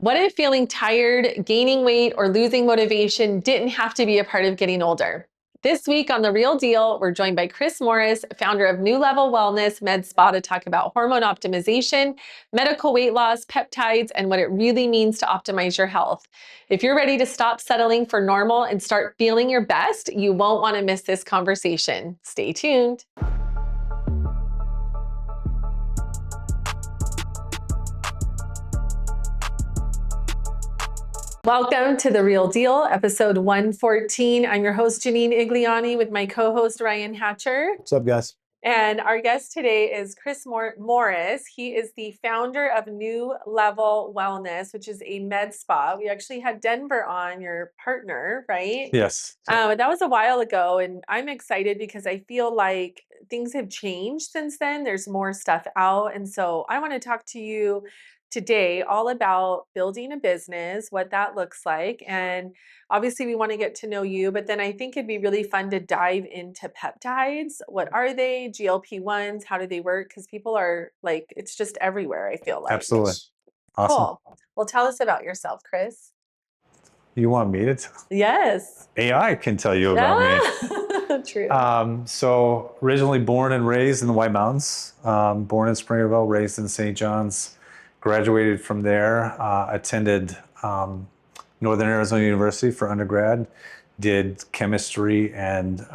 What if feeling tired, gaining weight, or losing motivation didn't have to be a part of getting older? This week on The Real Deal, we're joined by Chris Morris, founder of Nulevel Wellness Medspa, to talk about hormone optimization, medical weight loss, peptides, and what it really means to optimize your health. If you're ready to stop settling for normal and start feeling your best, you won't want to miss this conversation. Stay tuned. Welcome to The Real Deal, episode 114. I'm your host, Janine Igliani, with my co-host, Ryan Hatcher. What's up, guys? And our guest today is Chris Morris. He is the founder of Nulevel Wellness, which is a med spa. We actually had Denver on, your partner, right? Yes. That was a while ago, and I'm excited because I feel like things have changed since then. There's more stuff out, and so I want to talk to you today all about building a business, what that looks like, and obviously we want to get to know you, but then I think it'd be really fun to dive into peptides. What are they? GLP-1s, how do they work? Because people are like, it's just everywhere, I feel like. Absolutely. Awesome. Cool. Well, tell us about yourself, Chris. You want me to Yes. AI can tell you about me. True. So originally born and raised in the White Mountains, born in Springerville, raised in St. John's, graduated from there, attended Northern Arizona University for undergrad, did chemistry and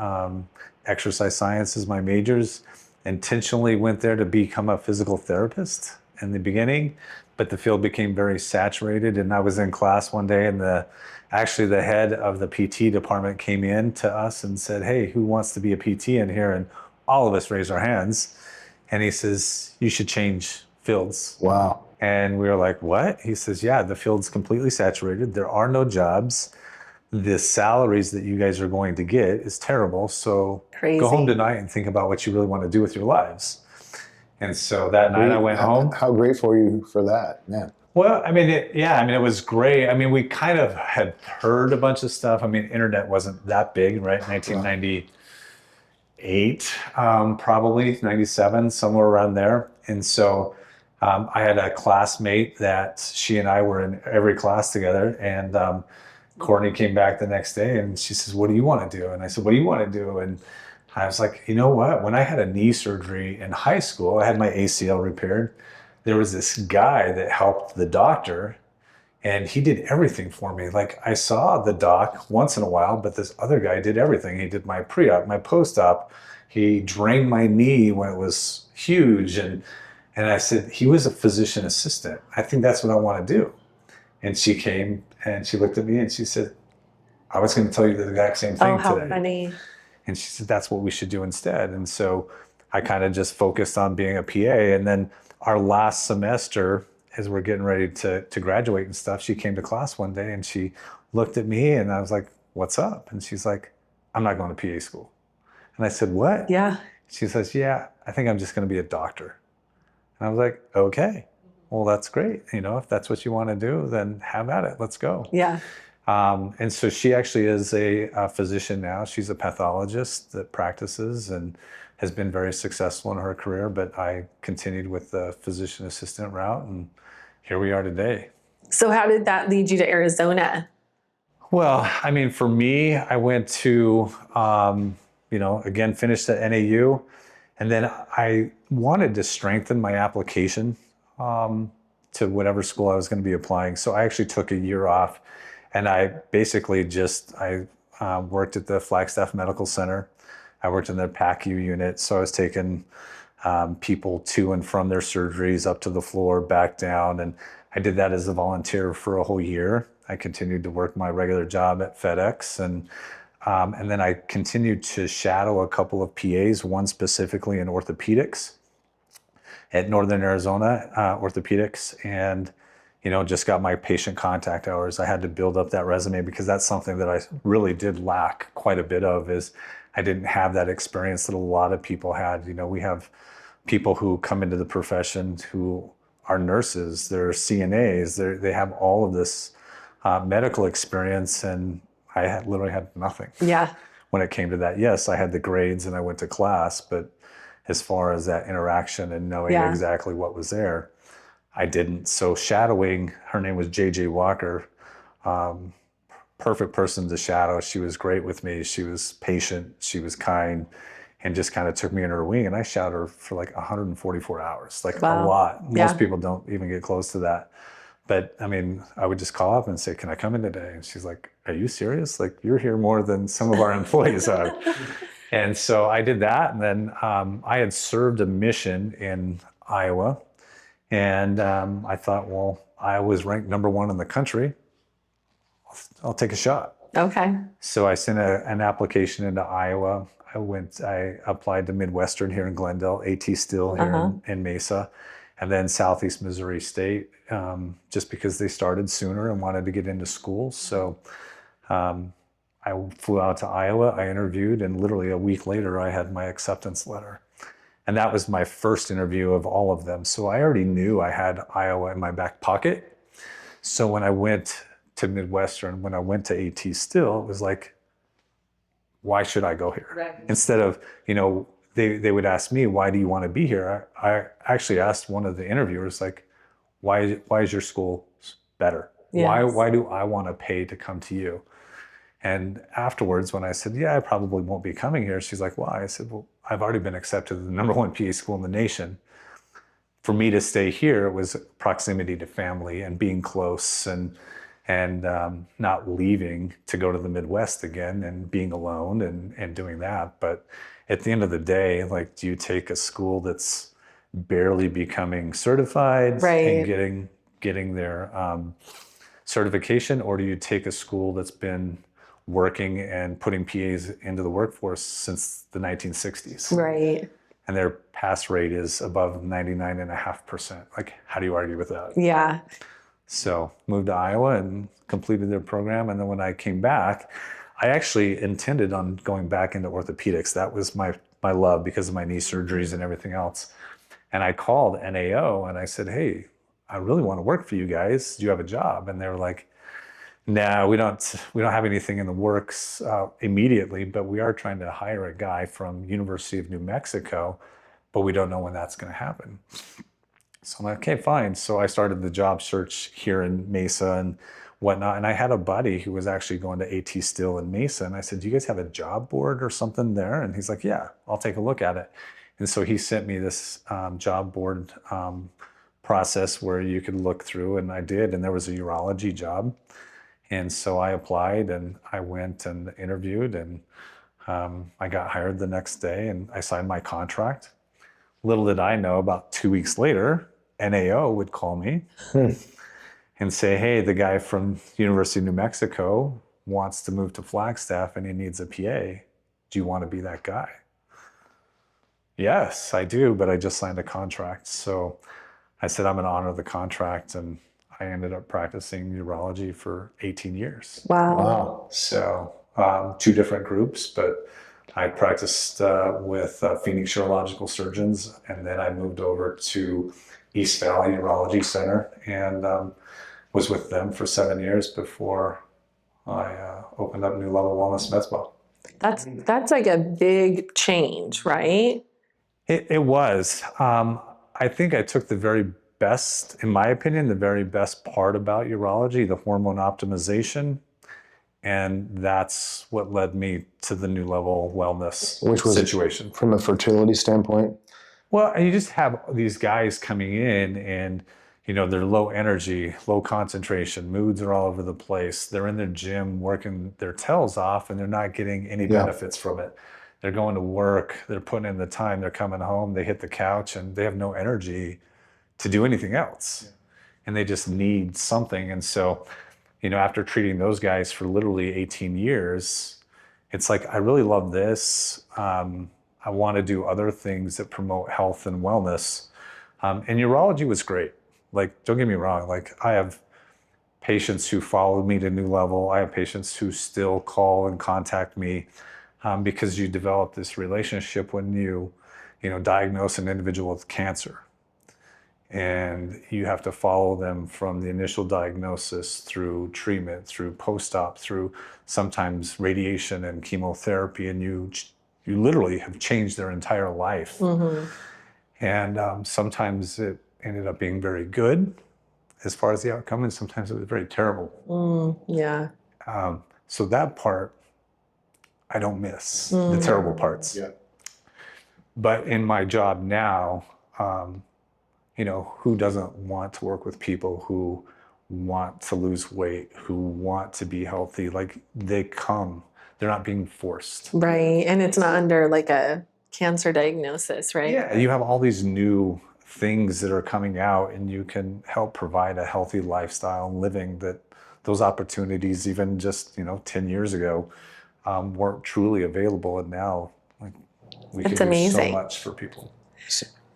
exercise science as my majors, intentionally went there to become a physical therapist in the beginning, but the field became very saturated. And I was in class one day and the head of the PT department came in to us and said, "Hey, who wants to be a PT in here?" And all of us raised our hands. And he says, "You should change fields." Wow. And we were like, "What?" He says, "Yeah, the field's completely saturated. There are no jobs. The salaries that you guys are going to get is terrible. So Crazy. Go home tonight and think about what you really want to do with your lives." And so that night I went home. How grateful are you for that, man? Well, it was great. I mean, we kind of had heard a bunch of stuff. I mean, internet wasn't that big, right? 1998, probably 97, somewhere around there. And so I had a classmate that she and I were in every class together. And Courtney came back the next day and she says, "What do you want to do?" And I said, "What do you want to do?" And I was like, you know what? When I had a knee surgery in high school, I had my ACL repaired. There was this guy that helped the doctor and he did everything for me. Like I saw the doc once in a while, but this other guy did everything. He did my pre-op, my post-op. He drained my knee when it was huge. And I said, he was a physician assistant. I think that's what I want to do. And she came and she looked at me and she said, "I was going to tell you the exact same thing how today." Funny. And she said, "That's what we should do instead." And so I kind of just focused on being a PA. And then our last semester, as we're getting ready to graduate and stuff, she came to class one day and she looked at me and I was like, "What's up?" And she's like, "I'm not going to PA school." And I said, "What?" Yeah. She says, "Yeah, I think I'm just going to be a doctor." And I was like, "Okay, well, that's great. If that's what you want to do, then have at it. Let's go." Yeah. And so she actually is a physician now. She's a pathologist that practices and has been very successful in her career, but I continued with the physician assistant route and here we are today. So how did that lead you to Arizona? Well, I mean, for me, I went to, again, finished at NAU, and then I wanted to strengthen my application to whatever school I was going to be applying. So I actually took a year off. And I basically worked at the Flagstaff Medical Center. I worked in their PACU unit. So I was taking people to and from their surgeries up to the floor, back down. And I did that as a volunteer for a whole year. I continued to work my regular job at FedEx. And then I continued to shadow a couple of PAs, one specifically in orthopedics at Northern Arizona Orthopedics. And just got my patient contact hours. I had to build up that resume because that's something that I really did lack quite a bit of, is I didn't have that experience that a lot of people had. We have people who come into the profession who are nurses, they're CNAs, they have all of this medical experience, and I literally had nothing. Yeah. When it came to that, yes, I had the grades and I went to class, but as far as that interaction and knowing exactly what was there, I didn't. So shadowing, her name was JJ Walker. Um, Perfect person to shadow. She was great with me. She was patient. She was kind, and just kind of took me under her wing. And I shadowed her for like 144 hours, like a Wow. lot. Most Yeah. people don't even get close to that. But I mean, I would just call up and say, "Can I come in today?" And she's like, "Are you serious? Like, you're here more than some of our employees are." And so I did that. And then I had served a mission in Iowa. And I thought, well, Iowa was ranked #1 in the country. I'll take a shot. Okay. So I sent an application into Iowa. I applied to Midwestern here in Glendale, AT Still here in Mesa, and then Southeast Missouri State, just because they started sooner and wanted to get into schools. So I flew out to Iowa, I interviewed, and literally a week later, I had my acceptance letter. And that was my first interview of all of them. So I already knew I had Iowa in my back pocket. So when I went to Midwestern, when I went to AT Still, it was like, why should I go here? Right. Instead of, they would ask me, why do you want to be here? I actually asked one of the interviewers, like, why is your school better? Yes. Why do I want to pay to come to you? And afterwards, when I said, yeah, I probably won't be coming here, she's like, why? I said, well, I've already been accepted to the #1 PA school in the nation. For me to stay here, it was proximity to family and being close and not leaving to go to the Midwest again and being alone and doing that. But at the end of the day, like, do you take a school that's barely becoming certified Right. and getting their certification, or do you take a school that's been working and putting PAs into the workforce since the 1960s? Right. And their pass rate is above 99.5%. Like, how do you argue with that? Yeah. So moved to Iowa and completed their program. And then when I came back, I actually intended on going back into orthopedics. That was my love because of my knee surgeries and everything else. And I called NAO and I said, hey, I really want to work for you guys. Do you have a job? And they were like, no, we don't have anything in the works immediately, but we are trying to hire a guy from University of New Mexico, but we don't know when that's going to happen. So I'm like, okay, fine. So I started the job search here in Mesa and whatnot. And I had a buddy who was actually going to AT Still in Mesa. And I said, do you guys have a job board or something there? And he's like, yeah, I'll take a look at it. And so he sent me this job board process where you could look through, and I did. And there was a urology job. And so I applied and I went and interviewed, and I got hired the next day and I signed my contract. Little did I know, about 2 weeks later, NAO would call me and say, hey, the guy from University of New Mexico wants to move to Flagstaff and he needs a PA. Do you want to be that guy? Yes, I do, but I just signed a contract. So I said, I'm going to honor the contract. And I ended up practicing urology for 18 years. Wow. Wow. So 2 different groups, but I practiced with Phoenix Urological Surgeons, and then I moved over to East Valley Urology Center and was with them for 7 years before I opened up Nulevel Wellness Medspa. That's like a big change, right? It was. I think I took the very best, in my opinion, the very best part about urology, the hormone optimization. And that's what led me to the Nulevel Wellness Which was situation. From a fertility standpoint? Well, you just have these guys coming in and, they're low energy, low concentration, moods are all over the place. They're in their gym working their tails off and they're not getting any benefits from it. They're going to work, they're putting in the time, they're coming home, they hit the couch and they have no energy to do anything else. And they just need something. And so, after treating those guys for literally 18 years, it's like, I really love this. I want to do other things that promote health and wellness. And urology was great. Like, don't get me wrong. Like, I have patients who follow me to Nulevel. I have patients who still call and contact me because you develop this relationship when you diagnose an individual with cancer. And you have to follow them from the initial diagnosis through treatment, through post-op, through sometimes radiation and chemotherapy, and you literally have changed their entire life. Mm-hmm. And sometimes ended up being very good as far as the outcome, and sometimes it was very terrible. Yeah. So that part, I don't miss the terrible parts. Yeah. But in my job now, who doesn't want to work with people who want to lose weight, who want to be healthy? Like they're not being forced. Right. And it's not under like a cancer diagnosis, right? Yeah, you have all these new things that are coming out, and you can help provide a healthy lifestyle and living that those opportunities, even just 10 years ago, weren't truly available. And now, like, we can It's do so amazing. much for people.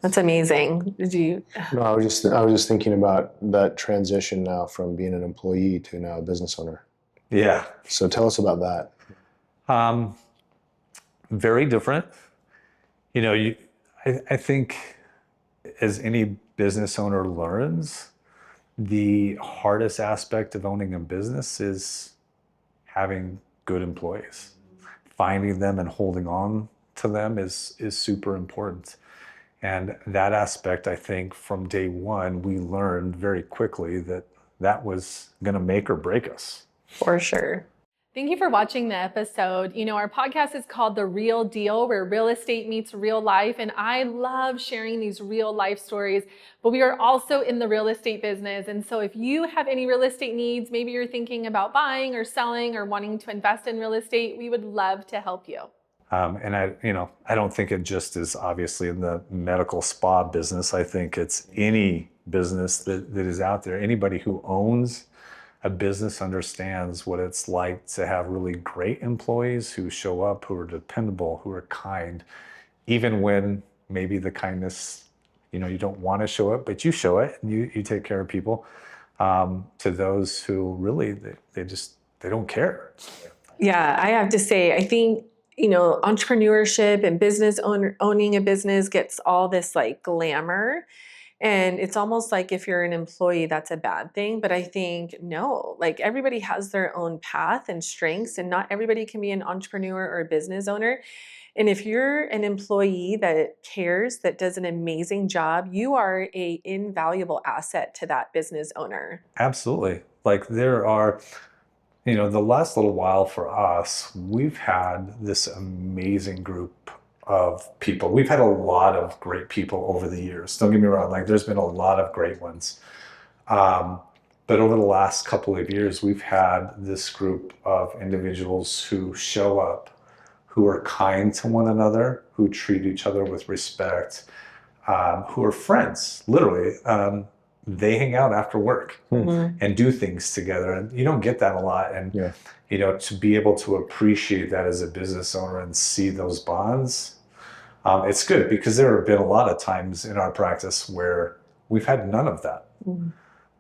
That's amazing. Did you? No, I was just thinking about that transition now from being an employee to now a business owner. Yeah. So tell us about that. Very different. I think as any business owner learns, the hardest aspect of owning a business is having good employees. Finding them and holding on to them is super important. And that aspect, I think, from day one, we learned very quickly that was going to make or break us. For sure. Thank you for watching the episode. Our podcast is called The Real Deal, where real estate meets real life. And I love sharing these real life stories, but we are also in the real estate business. And so if you have any real estate needs, maybe you're thinking about buying or selling or wanting to invest in real estate, we would love to help you. And I don't think it just is obviously in the medical spa business. I think it's any business that is out there. Anybody who owns a business understands what it's like to have really great employees who show up, who are dependable, who are kind, even when maybe the kindness, you don't want to show up, but you show it and you take care of people, to those who really, they don't care. Yeah, I have to say, I think, entrepreneurship and owning a business gets all this like glamour. And it's almost like if you're an employee, that's a bad thing. But I think no, like everybody has their own path and strengths, and not everybody can be an entrepreneur or a business owner. And if you're an employee that cares, that does an amazing job, you are a invaluable asset to that business owner. Absolutely. Like there are, the last little while for us, we've had this amazing group of people. We've had a lot of great people over the years. Don't get me wrong, like there's been a lot of great ones. But over the last couple of years, we've had this group of individuals who show up, who are kind to one another, who treat each other with respect, who are friends, literally. They hang out after work and do things together. And you don't get that a lot. And, to be able to appreciate that as a business owner and see those bonds, it's good, because there have been a lot of times in our practice where we've had none of that.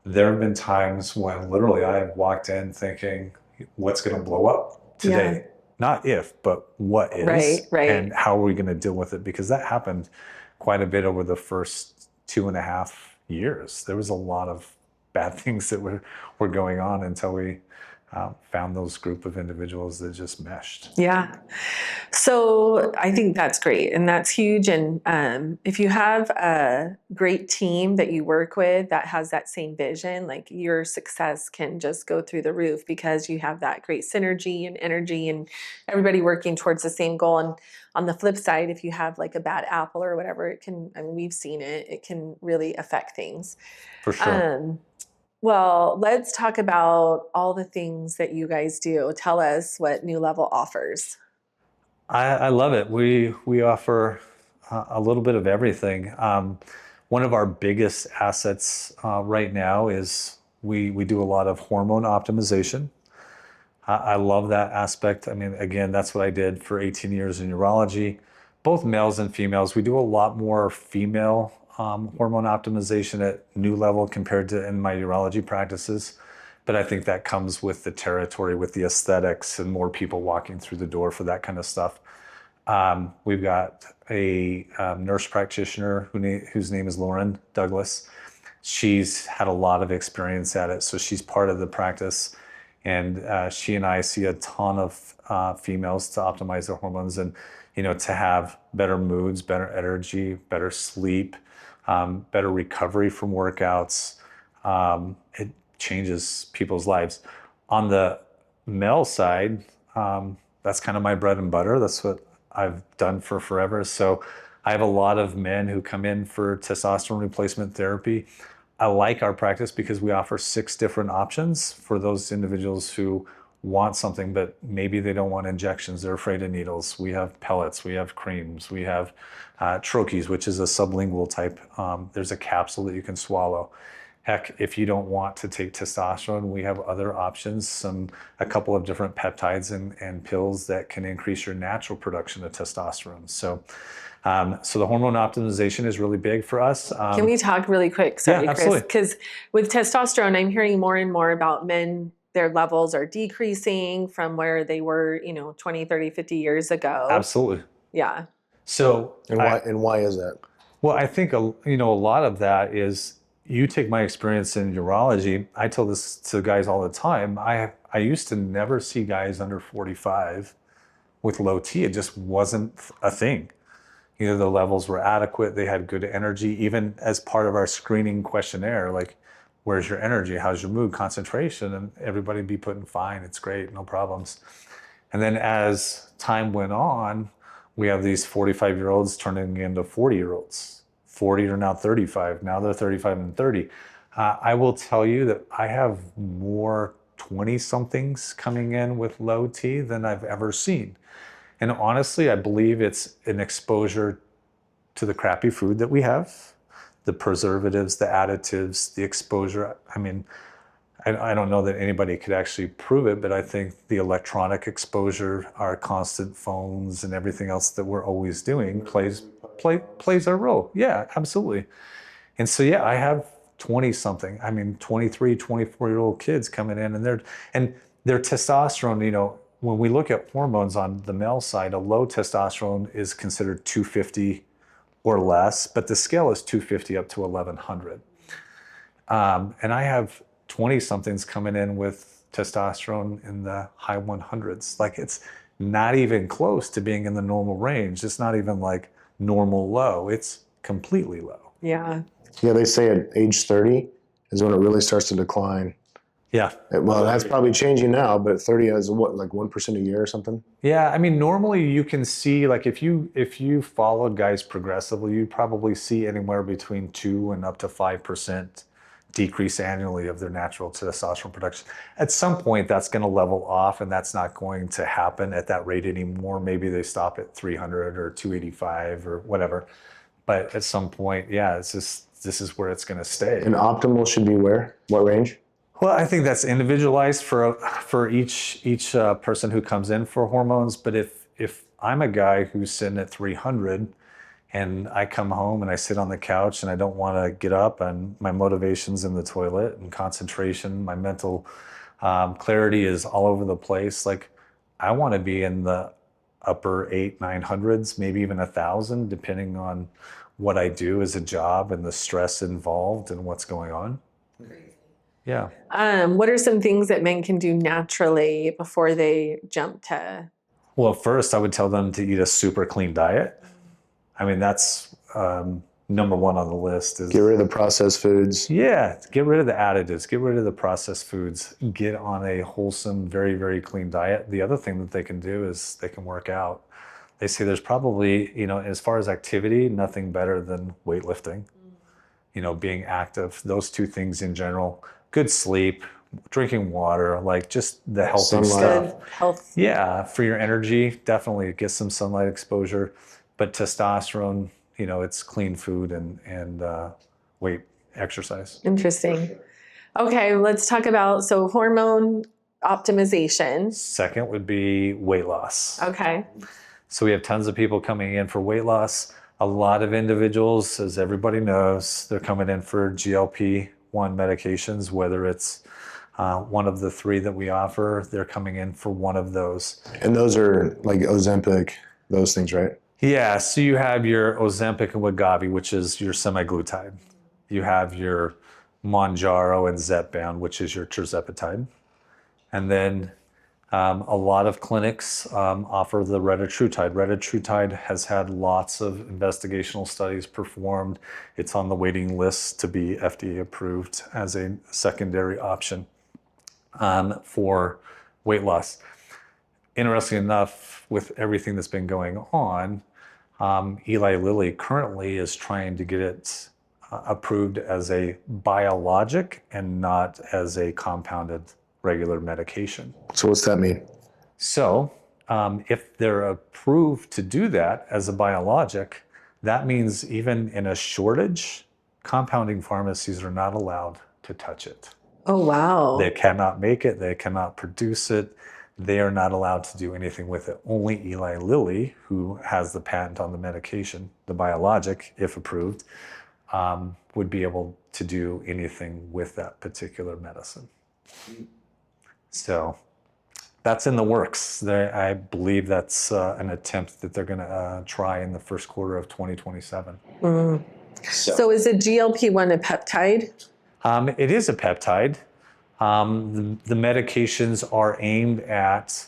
There have been times when literally I have walked in thinking, what's going to blow up today? Yeah. Not if, but what is, right. And how are we going to deal with it? Because that happened quite a bit over the first 2.5 years. There was a lot of bad things that were going on until we found those group of individuals that just meshed. Yeah. So I think that's great, and that's huge. And if you have a great team that you work with that has that same vision, like your success can just go through the roof, because you have that great synergy and energy and everybody working towards the same goal. And on the flip side, if you have like a bad apple or whatever, it can, I mean, we've seen it can really affect things. For sure. Well, let's talk about all the things that you guys do. Tell us what Nulevel offers. I love it. We offer a little bit of everything. One of our biggest assets right now is we do a lot of hormone optimization. I love that aspect. I mean, again, that's what I did for 18 years in urology, both males and females. We do a lot more female hormone optimization at Nulevel compared to in my urology practices. But I think that comes with the territory, with the aesthetics and more people walking through the door for that kind of stuff. We've got a nurse practitioner whose name is Lauren Douglas. She's had a lot of experience at it, so she's part of the practice. And she and I see a ton of females to optimize their hormones and, to have better moods, better energy, better sleep, better recovery from workouts. It changes people's lives. On the male side, that's kind of my bread and butter. That's what I've done for forever. So I have a lot of men who come in for testosterone replacement therapy. I like our practice because we offer 6 different options for those individuals who want something, but maybe they don't want injections. They're afraid of needles. We have pellets, we have creams, we have troches, which is a sublingual type. There's a capsule that you can swallow. Heck, if you don't want to take testosterone, we have other options, a couple of different peptides and pills that can increase your natural production of testosterone. So the hormone optimization is really big for us. Can we talk really quick? Sorry, yeah, Chris, because with testosterone, I'm hearing more and more about men, their levels are decreasing from where they were, 20, 30, 50 years ago. Absolutely. Yeah. So, and why is that? Well, I think, a lot of that is, you take my experience in urology. I tell this to guys all the time. I used to never see guys under 45 with low T. It just wasn't a thing. Either the levels were adequate, they had good energy, even as part of our screening questionnaire, like, where's your energy? How's your mood, concentration? And everybody'd be putting fine, it's great, no problems. And then as time went on, we have these 45-year-olds turning into 40-year-olds. 40 are now 35. Now they're 35 and 30. I will tell you that I have more 20-somethings coming in with low T than I've ever seen. And honestly, I believe it's an exposure to the crappy food that we have, the preservatives, the additives, the exposure. I mean, I don't know that anybody could actually prove it, but I think the electronic exposure, our constant phones and everything else that we're always doing plays a role. Yeah, absolutely. And so, yeah, I have 20-something, 23, 24-year-old kids coming in, and their testosterone, when we look at hormones on the male side, a low testosterone is considered 250 or less, but the scale is 250 up to 1100. And I have 20-somethings coming in with testosterone in the high 100s. Like, it's not even close to being in the normal range. It's not even like normal low. It's completely low. Yeah. Yeah, they say at age 30 is when it really starts to decline. Yeah. Well, that's probably changing now, but 30 is what, like 1% a year or something? Yeah, normally you can see, like, if you followed guys progressively, you'd probably see anywhere between 2 and up to 5% decrease annually of their natural testosterone production. At some point, that's going to level off, and that's not going to happen at that rate anymore. Maybe they stop at 300 or 285 or whatever. But at some point, yeah, this is where it's going to stay. And optimal should be where? What range? Well, I think that's individualized for each person who comes in for hormones. But if I'm a guy who's sitting at 300 and I come home and I sit on the couch and I don't want to get up, and my motivation's in the toilet and concentration, my mental clarity is all over the place, like, I want to be in the upper 800-900s, maybe even 1,000, depending on what I do as a job and the stress involved and what's going on. Yeah. What are some things that men can do naturally before they jump to? Well, first, I would tell them to eat a super clean diet. That's number one on the list. Is get rid of the processed foods. Yeah, get rid of the additives, get rid of the processed foods, get on a wholesome, very, very clean diet. The other thing that they can do is they can work out. They say there's probably, as far as activity, nothing better than weightlifting, being active, those two things in general. Good sleep, drinking water, like just the healthy stuff. Good health. Yeah, for your energy, definitely get some sunlight exposure. But testosterone, it's clean food and weight exercise. Interesting. Okay, let's talk about, hormone optimization. Second would be weight loss. Okay. So we have tons of people coming in for weight loss. A lot of individuals, as everybody knows, they're coming in for GLP-1 medications, whether it's one of the 3 that we offer, they're coming in for one of those. And those are like Ozempic, those things, right? Yeah, so you have your Ozempic and Wegovy, which is your semaglutide. You have your Mounjaro and Zepbound, which is your tirzepatide. And then A lot of clinics offer the retatrutide. Retatrutide has had lots of investigational studies performed. It's on the waiting list to be FDA approved as a secondary option for weight loss. Interesting enough, with everything that's been going on, Eli Lilly currently is trying to get it approved as a biologic and not as a compounded regular medication. So what's that mean? So if they're approved to do that as a biologic, that means even in a shortage, compounding pharmacies are not allowed to touch it. Oh, wow. They cannot make it, they cannot produce it. They are not allowed to do anything with it. Only Eli Lilly, who has the patent on the medication, the biologic, if approved, would be able to do anything with that particular medicine. So that's in the works. I believe that's an attempt that they're going to try in the first quarter of 2027. So is it GLP-1 a peptide? It is a peptide. The medications are aimed at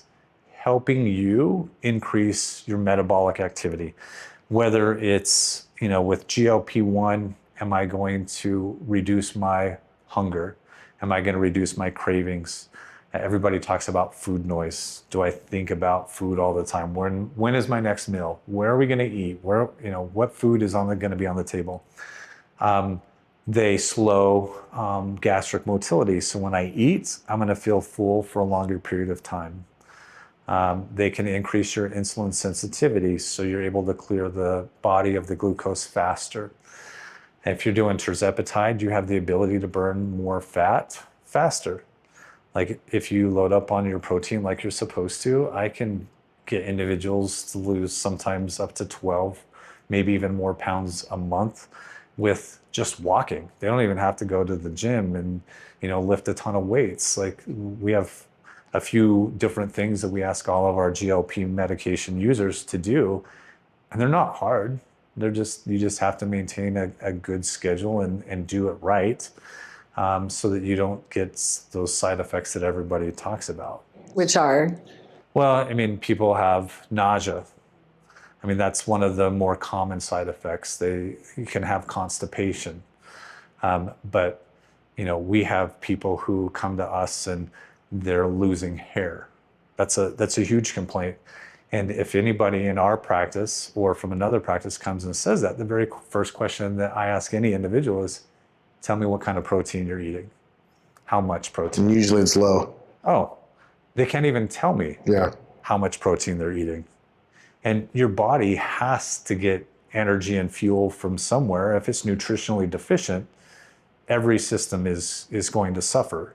helping you increase your metabolic activity. Whether it's, with GLP-1, am I going to reduce my hunger? Am I going to reduce my cravings? Everybody talks about food noise. Do I think about food all the time? When is my next meal? Where are we going to eat? What food is going to be on the table? They slow gastric motility. So when I eat, I'm going to feel full for a longer period of time. They can increase your insulin sensitivity, so you're able to clear the body of the glucose faster. And if you're doing tirzepatide, you have the ability to burn more fat faster. Like if you load up on your protein like you're supposed to, I can get individuals to lose sometimes up to 12, maybe even more pounds a month with just walking. They don't even have to go to the gym and, lift a ton of weights. Like we have a few different things that we ask all of our GLP medication users to do, and they're not hard. You just have to maintain a good schedule and do it right, so that you don't get those side effects that everybody talks about. Which are? Well, people have nausea. That's one of the more common side effects. You can have constipation. But, we have people who come to us and they're losing hair. That's a huge complaint. And if anybody in our practice or from another practice comes and says that, the very first question that I ask any individual is, tell me what kind of protein you're eating. How much protein? And usually it's low. Oh, they can't even tell me how much protein they're eating. And your body has to get energy and fuel from somewhere. If it's nutritionally deficient, every system is going to suffer.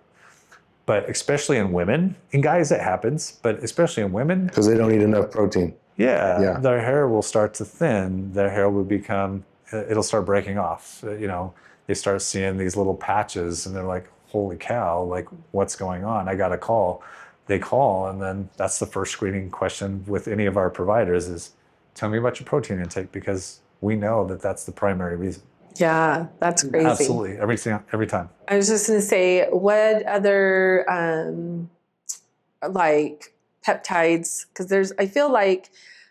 But especially in women, in guys it happens, but especially in women. Because they don't eat enough protein. Yeah, their hair will start to thin. Their hair will it'll start breaking off. They start seeing these little patches and they're like, holy cow, like what's going on? I got a call. They call, and then that's the first screening question with any of our providers is, tell me about your protein intake, because we know that that's the primary reason. Yeah, that's crazy. Absolutely, every time. I was just going to say, what other like peptides? Because I feel like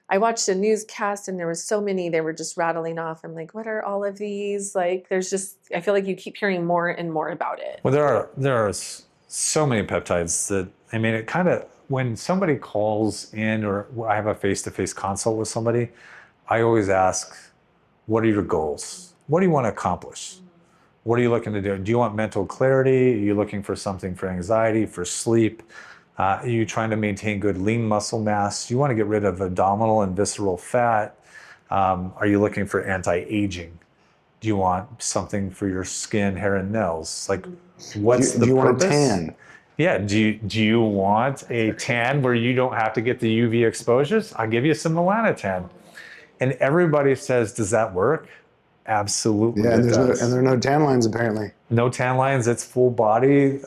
I watched a newscast and there was so many, they were just rattling off. I'm like, what are all of these? Like, I feel like you keep hearing more and more about it. Well, there are so many peptides that, it kind of, when somebody calls in or I have a face-to-face consult with somebody, I always ask, what are your goals? What do you want to accomplish? What are you looking to do? Do you want mental clarity? Are you looking for something for anxiety, for sleep? Are you trying to maintain good lean muscle mass? Do you want to get rid of abdominal and visceral fat? Are you looking for anti-aging? Do you want something for your skin, hair, and nails? Like, what's the purpose? Do you want a tan? Yeah, do you want a tan where you don't have to get the UV exposures? I'll give you some melanotan. And everybody says, does that work? Absolutely. Yeah, and there are no tan lines apparently. No tan lines, it's full body.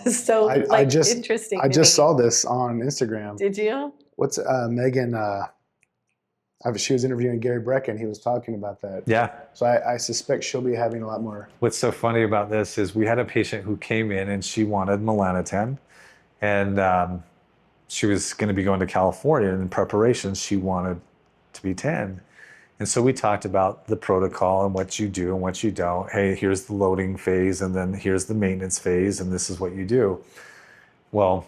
So interesting. I just saw this on Instagram. Did you? What's Megan, she was interviewing Gary Brecken. He was talking about that. Yeah. So I suspect she'll be having a lot more. What's so funny about this is we had a patient who came in and she wanted melanotan, and she was going to be going to California, and in preparation, she wanted to be 10. And so we talked about the protocol and what you do and what you don't. Hey, here's the loading phase, and then here's the maintenance phase, and this is what you do. Well,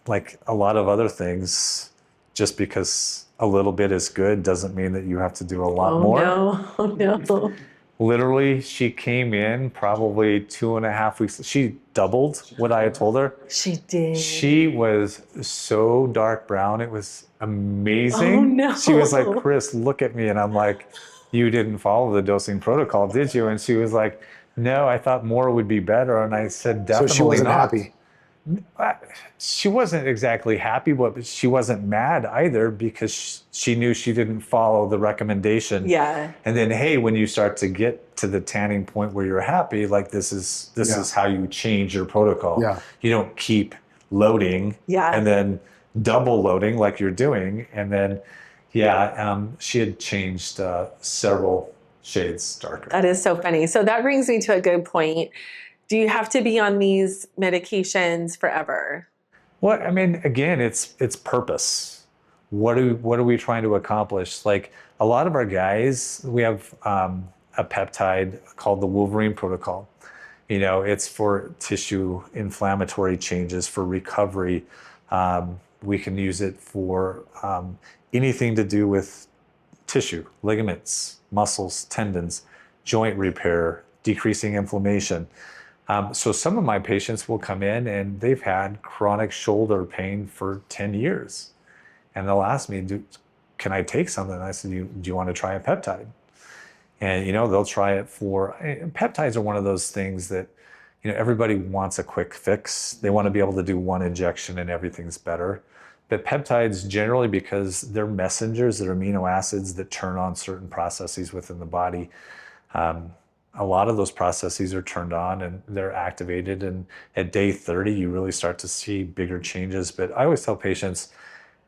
like a lot of other things, just because a little bit is good doesn't mean that you have to do a lot Oh more. no. Oh no. Literally, she came in probably 2.5 weeks. She doubled what I had told her. She did. She was so dark brown. It was Oh amazing. no. She was like, Chris, look at me. And I'm like, you didn't follow the dosing protocol, did you? And she was like, no, I thought more would be better. And I said, So definitely she wasn't not. happy. She wasn't exactly happy, but she wasn't mad either because she knew she didn't follow the recommendation. Yeah. And then, hey, when you start to get to the tanning point where you're happy, like this is how you change your protocol. Yeah. You don't keep loading and then double loading like you're doing. And then, she had changed several shades darker. That is so funny. So that brings me to a good point. Do you have to be on these medications forever? Well, I mean, again, it's purpose. What are we trying to accomplish? Like a lot of our guys, we have a peptide called the Wolverine protocol. You know, it's for tissue inflammatory changes, for recovery. We can use it for anything to do with tissue, ligaments, muscles, tendons, joint repair, decreasing inflammation. So some of my patients will come in and they've had chronic shoulder pain for 10 years. And they'll ask me, can I take something? And I said, do you want to try a peptide? And, they'll try it peptides are one of those things that, everybody wants a quick fix. They want to be able to do one injection and everything's better. But peptides generally, because they're messengers, they're amino acids that turn on certain processes within the body. A lot of those processes are turned on and they're activated. And at day 30, you really start to see bigger changes. But I always tell patients,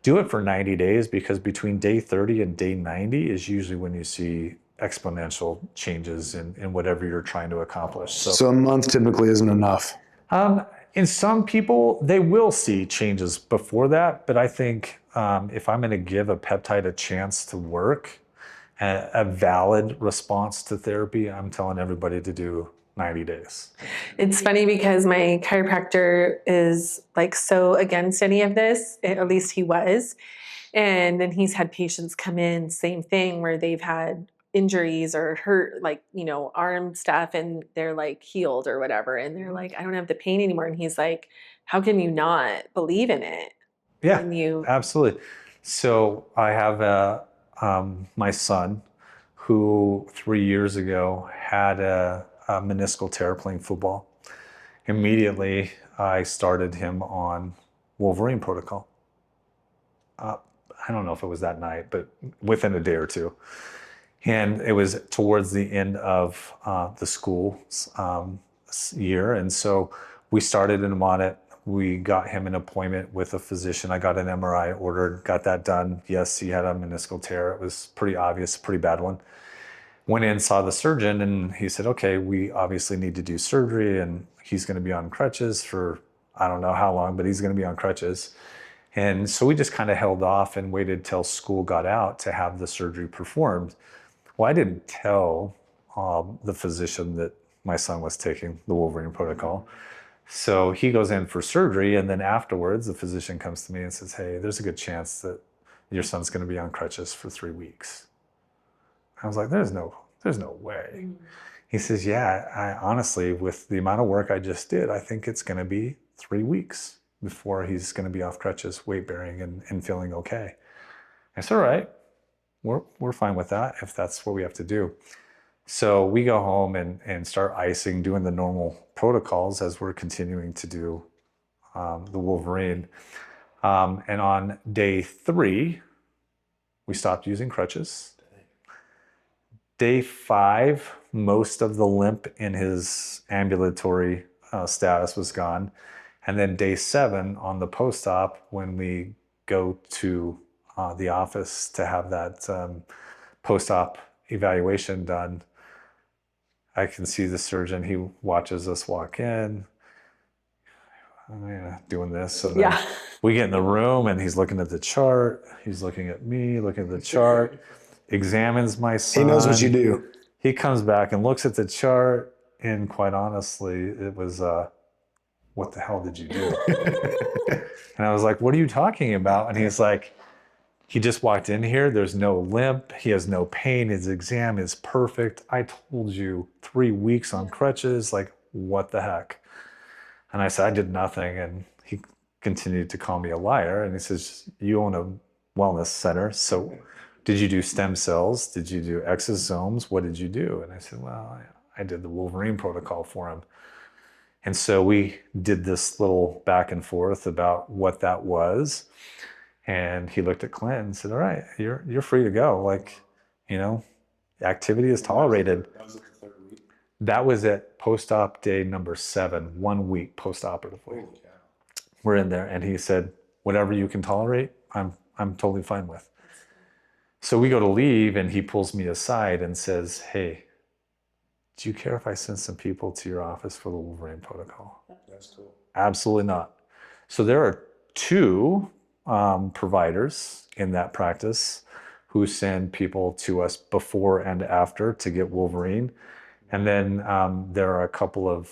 do it for 90 days because between day 30 and day 90 is usually when you see exponential changes in whatever you're trying to accomplish. So a month typically isn't enough. In some people, they will see changes before that. But I think if I'm going to give a peptide a chance to work, a valid response to therapy, I'm telling everybody to do 90 days. It's funny because my chiropractor is like so against any of this, at least he was. And then he's had patients come in, same thing, where they've had injuries or hurt, like, arm stuff, and they're like healed or whatever. And they're like, I don't have the pain anymore. And he's like, how can you not believe in it? Yeah, absolutely. So I have my son who 3 years ago had a meniscal tear playing football. Immediately, I started him on Wolverine protocol. I don't know if it was that night, but within a day or two. And it was towards the end of the school year. And so we started him on it. We got him an appointment with a physician. I got an MRI ordered, got that done. Yes, he had a meniscal tear. It was pretty obvious, pretty bad one. Went in, saw the surgeon, and he said, okay, we obviously need to do surgery, and he's going to be on crutches for I don't know how long, but he's going to be on crutches. And so we just kind of held off and waited till school got out to have the surgery performed. Well, I didn't tell the physician that my son was taking the Wolverine protocol. So he goes in for surgery, and then afterwards, the physician comes to me and says, hey, there's a good chance that your son's going to be on crutches for 3 weeks. I was like, there's no way. He says, yeah, I honestly, with the amount of work I just did, I think it's going to be 3 weeks before he's going to be off crutches, weight bearing and feeling okay. I said, all right, we're fine with that if that's what we have to do. So we go home and start icing, doing the normal protocols as we're continuing to do the Wolverine. And on day 3, we stopped using crutches. Day 5, most of the limp in his ambulatory status was gone. And then day 7 on the post-op, when we go to the office to have that post-op evaluation done, I can see the surgeon. He watches us walk in. doing this. And then Yeah. we get in the room and he's looking at the chart. He's looking at me, looking at the chart, examines my son. He knows what you do. He comes back and looks at the chart. And quite honestly, it was, what the hell did you do? And I was like, what are you talking about? And he's like, he just walked in here. There's no limp. He has no pain. His exam is perfect. I told you 3 weeks on crutches. Like, what the heck? And I said, I did nothing. And he continued to call me a liar. And he says, you own a wellness center. So did you do stem cells? Did you do exosomes? What did you do? And I said, well, I did the Wolverine protocol for him. And so we did this little back and forth about what that was. And he looked at Clint and said, all right, you're free to go. Like, activity is tolerated. That was at the 3rd week. That was at post-op day number 7, 1 week post-operatively. Holy cow. We're in there. And he said, whatever you can tolerate, I'm totally fine with. So we go to leave and he pulls me aside and says, hey, do you care if I send some people to your office for the Wolverine protocol? That's cool. Absolutely not. So there are 2 providers in that practice who send people to us before and after to get Wolverine. And then there are a couple of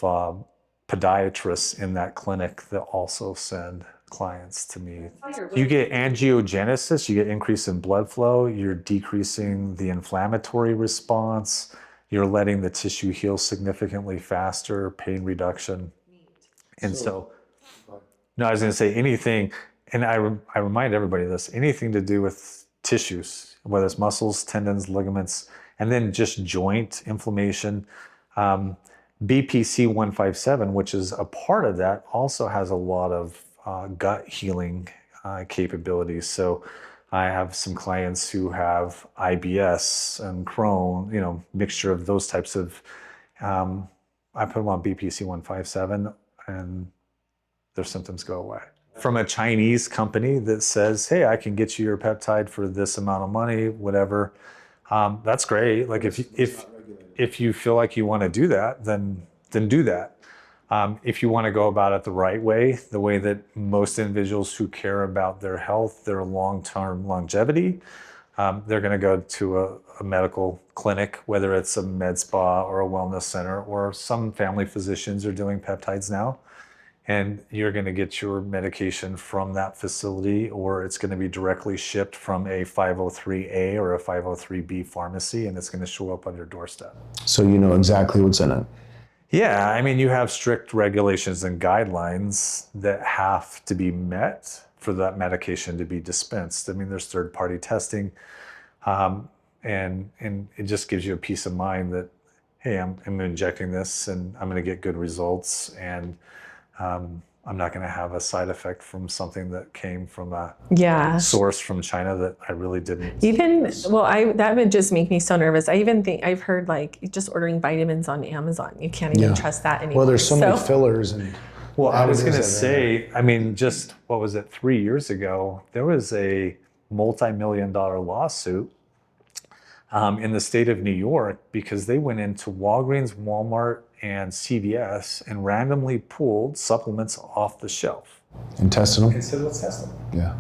podiatrists in that clinic that also send clients to me. You get angiogenesis, you get increase in blood flow, you're decreasing the inflammatory response, you're letting the tissue heal significantly faster, pain reduction. And so no, I was going to say anything, and I remind everybody of this, anything to do with tissues, whether it's muscles, tendons, ligaments, and then just joint inflammation. BPC 157, which is a part of that, also has a lot of gut healing capabilities. So I have some clients who have IBS and Crohn, mixture of those types of, I put them on BPC 157 and their symptoms go away. From a Chinese company that says, hey, I can get you your peptide for this amount of money, whatever, that's great. Like if you feel like you want to do that, then do that. If you want to go about it the right way, the way that most individuals who care about their health, their long-term longevity, they're going to go to a medical clinic, whether it's a med spa or a wellness center, or some family physicians are doing peptides now. And you're going to get your medication from that facility, or it's going to be directly shipped from a 503A or a 503B pharmacy, and it's going to show up on your doorstep. So you know exactly what's in it. Yeah, I mean, you have strict regulations and guidelines that have to be met for that medication to be dispensed. I mean, there's third-party testing, and it just gives you a peace of mind that, hey, I'm injecting this and I'm going to get good results, and I'm not going to have a side effect from something that came from a source from China that I really didn't. That would just make me so nervous. I've heard like just ordering vitamins on Amazon. You can't even trust that anymore. Well, there's so many fillers and. Well, I was going to say, I mean, just what was it, 3 years ago, there was a multi-million-dollar lawsuit in the state of New York because they went into Walgreens, Walmart, and CVS and randomly pulled supplements off the shelf. And tested them? And said, let's test them. Yeah,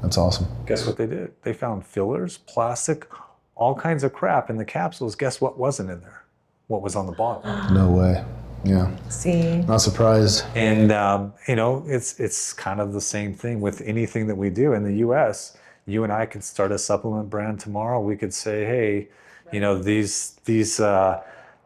that's awesome. Guess what they did? They found fillers, plastic, all kinds of crap in the capsules. Guess what wasn't in there? What was on the bottom? No way. Yeah. See. Not surprised. And, it's kind of the same thing with anything that we do in the U.S. You and I could start a supplement brand tomorrow. We could say, hey,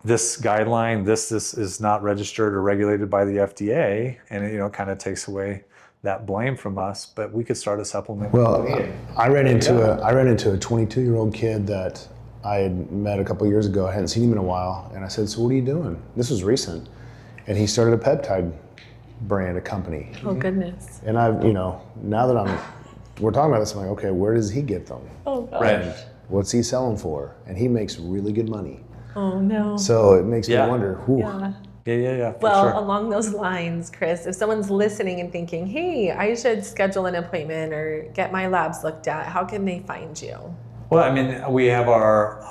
this guideline, this is not registered or regulated by the FDA, and it kind of takes away that blame from us. But we could start a supplement company. I ran into a 22-year-old kid that I had met a couple years ago. I hadn't seen him in a while, and I said, "So what are you doing?" This was recent, and he started a peptide brand, a company. Oh goodness! And I've, now that we're talking about this, I'm like, okay, where does he get them? Oh gosh. Right. What's he selling for? And he makes really good money. Oh no. So it makes me wonder. Yeah. Well, along those lines, Chris, if someone's listening and thinking, hey, I should schedule an appointment or get my labs looked at, how can they find you? Well, I mean, we have our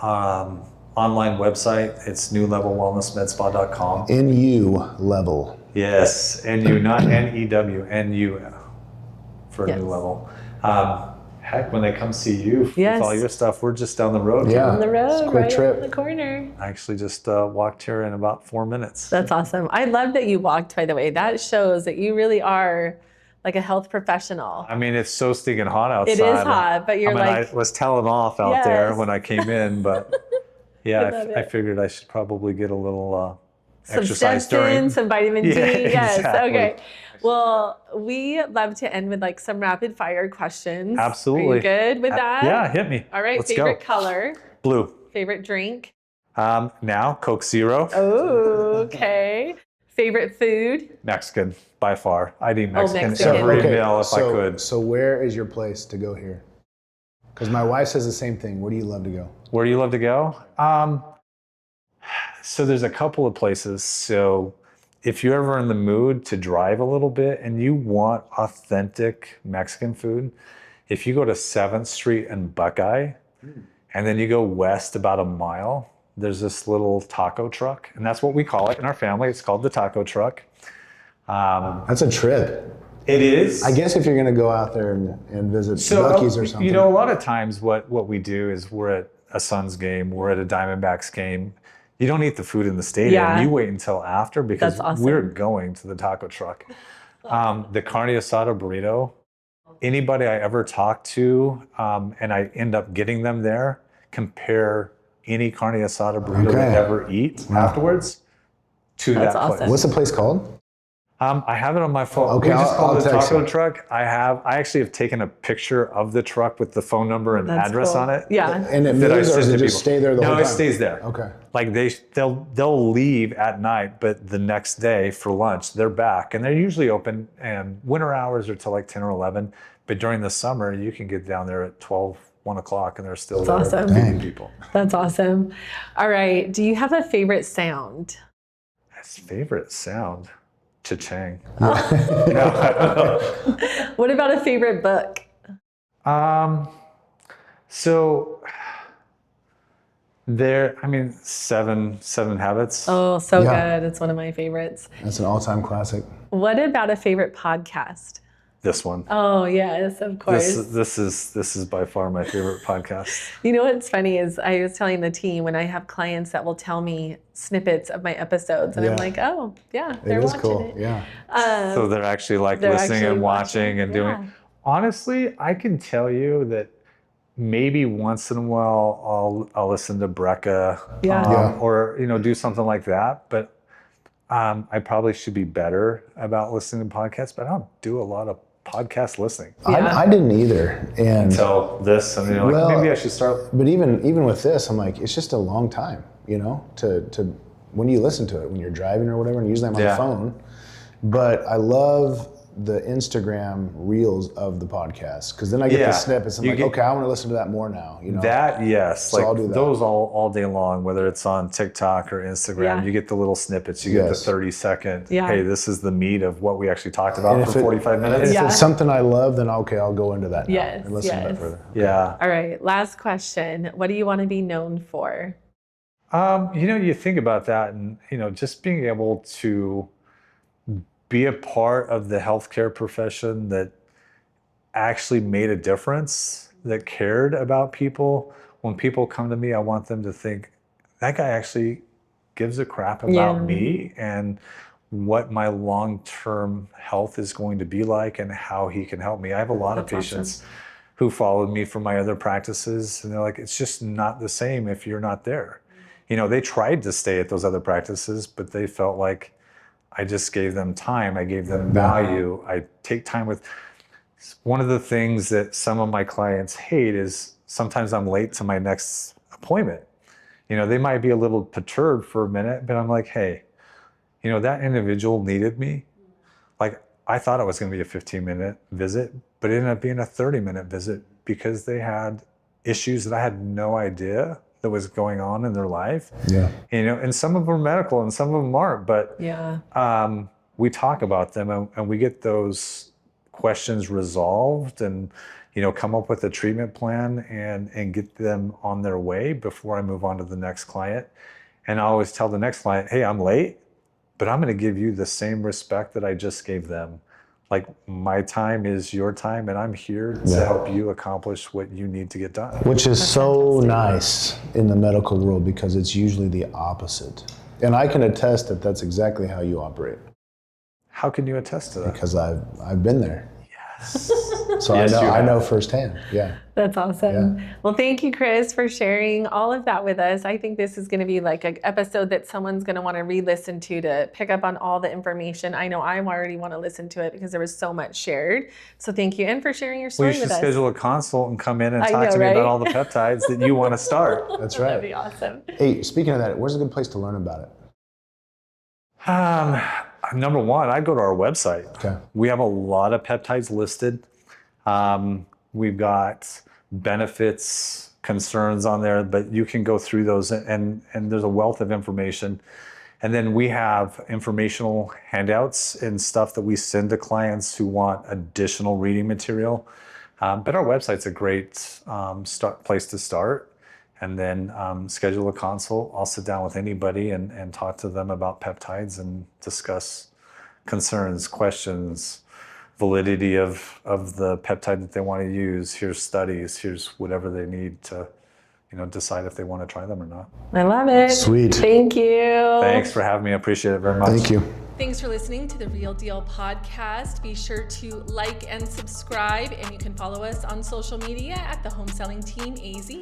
online website. It's nulevelwellnessmedspa.com. Nulevel. Yes, NU, not NEW, NU for Yes. Nulevel. Heck, when they come see you with Yes. all your stuff, we're just down the road. Yeah. On the It's a road, quick right trip. on the corner. I actually just walked here in about 4 minutes. That's awesome. I love that you walked, by the way. That shows that you really are like a health professional. I mean, it's so stinking hot outside. It is hot, but you're I mean, like, I was telling off out there yes. when I came in, but yeah, I love I it. figured I should probably get a little Some exercise steps during. in, some vitamin D. Yeah, Yes. exactly. Okay. Well, we love to end with like some rapid fire questions. Absolutely. Are you good with that? Yeah, hit me. All right. Let's Favorite go. color? Blue. Favorite drink? Now, Coke Zero. Oh, okay. Favorite food? Mexican, by far. I'd eat Mexican, Mexican. every meal if I so, could. So where is your place to go here? Because my wife says the same thing. Where do you love to go? Where do you love to go? So there's a couple of places. So if you're ever in the mood to drive a little bit and you want authentic Mexican food, if you go to 7th Street and Buckeye, and then you go west about a mile, there's this little taco truck, and that's what we call it in our family. It's called the taco truck. That's a trip. It is. I guess if you're going to go out there and visit Buc-ee's or something. You know, a lot of times what we do is we're at a Suns game, we're at a Diamondbacks game. You don't eat the food in the stadium. Yeah. You wait until after because That's awesome. we're going to the taco truck. The carne asada burrito, anybody I ever talk to, and I end up getting them there, compare any carne asada burrito Okay. they ever eat afterwards to That's that awesome. place. What's the place called? I have it on my phone. Okay, We just call I'll it the text taco you. truck. I actually have taken a picture of the truck with the phone number and That's address cool. on it. Yeah. And it That I moves, or send does to it just people. stay there the whole No, time? it stays there. Okay. Like they'll leave at night, but the next day for lunch they're back, and they're usually open. And winter hours are till like 10 or 11, but during the summer you can get down there at 12, 1 o'clock, and they're still That's there awesome. feeding people. That's awesome. All right. Do you have a favorite sound? His favorite sound, cha-chang. Oh. No, I don't know. What about a favorite book? So there, I mean, seven habits. Oh, so Yeah. good. It's one of my favorites. That's an all-time classic. What about a favorite podcast? This one. Oh, yes, of course. This is by far my favorite podcast. You know what's funny is I was telling the team when I have clients that will tell me snippets of my episodes, and I'm Yeah. like, oh, yeah, It they're is watching cool. it. Yeah. So they're actually like They're listening actually and watching and doing. yeah. Honestly, I can tell you that maybe once in a while I'll listen to Brecca, Yeah. Yeah. or do something like that. But I probably should be better about listening to podcasts. But I don't do a lot of podcast listening. Yeah. I didn't either. And So this, I mean, like, Well, maybe I should start. but even with this, I'm like, it's just a long time, to when you listen to it, when you're driving or whatever, and usually I'm on Yeah. the phone. But I love the Instagram reels of the podcast, because then I get Yeah. the snippets. I'm You like, get- okay, I want to listen to that more now. That, yes, So like I'll do that. those all day long, whether it's on TikTok or Instagram, Yeah. you get the little snippets, you get the Yes. 30-second, Yeah. hey, this is the meat of what we actually talked about And for 45 minutes. If Yeah. it's something I love, then okay, I'll go into that now Yes, and listen to yes. that further. Yeah. All right, last question. What do you want to be known for? You think about that, and just being able to be a part of the healthcare profession that actually made a difference, that cared about people. When people come to me, I want them to think that guy actually gives a crap about Yeah. me and what my long-term health is going to be like and how he can help me. I have a lot of That's patients who followed me from my other practices, and they're like, it's just not the same if you're not there. They tried to stay at those other practices, but they felt like I just gave them time. I gave them value. I take time with. One of the things that some of my clients hate is sometimes I'm late to my next appointment. They might be a little perturbed for a minute, but I'm like, hey, that individual needed me. Like, I thought it was going to be a 15-minute visit, but it ended up being a 30-minute visit because they had issues that I had no idea that was going on in their life. Yeah. And some of them are medical and some of them aren't, but Yeah. we talk about them and we get those questions resolved and come up with a treatment plan and get them on their way before I move on to the next client. And I always tell the next client, hey, I'm late, but I'm going to give you the same respect that I just gave them. Like, my time is your time, and I'm here to help you accomplish what you need to get done. Which is so nice in the medical world, because it's usually the opposite. And I can attest that that's exactly how you operate. How can you attest to that? Because I've been there. Yes. So Yes, I know firsthand. Yeah. That's awesome. Well, thank you, Chris, for sharing all of that with us. I think this is going to be like an episode that someone's going to want to re-listen to pick up on all the information. I know I already want to listen to it because there was so much shared. So thank you, and for sharing your story Well, you should with us. schedule a consult and come in and talk know, to me right? about all the peptides that you want to start. That's right. That'd be awesome. Hey, speaking of that, where's a good place to learn about it? Number one, I go to our website. Okay. We have a lot of peptides listed. We've got benefits, concerns on there, but you can go through those, and there's a wealth of information. And then we have informational handouts and stuff that we send to clients who want additional reading material. But our website's a great place to start. And then schedule a consult. I'll sit down with anybody and talk to them about peptides and discuss concerns, questions, validity of the peptide that they want to use. Here's studies, here's whatever they need to, decide if they want to try them or not. I love it. Sweet. Thank you. Thanks for having me. I appreciate it very much. Thank you. Thanks for listening to the Real Deal podcast. Be sure to like and subscribe, and you can follow us on social media at the Home Selling Team AZ.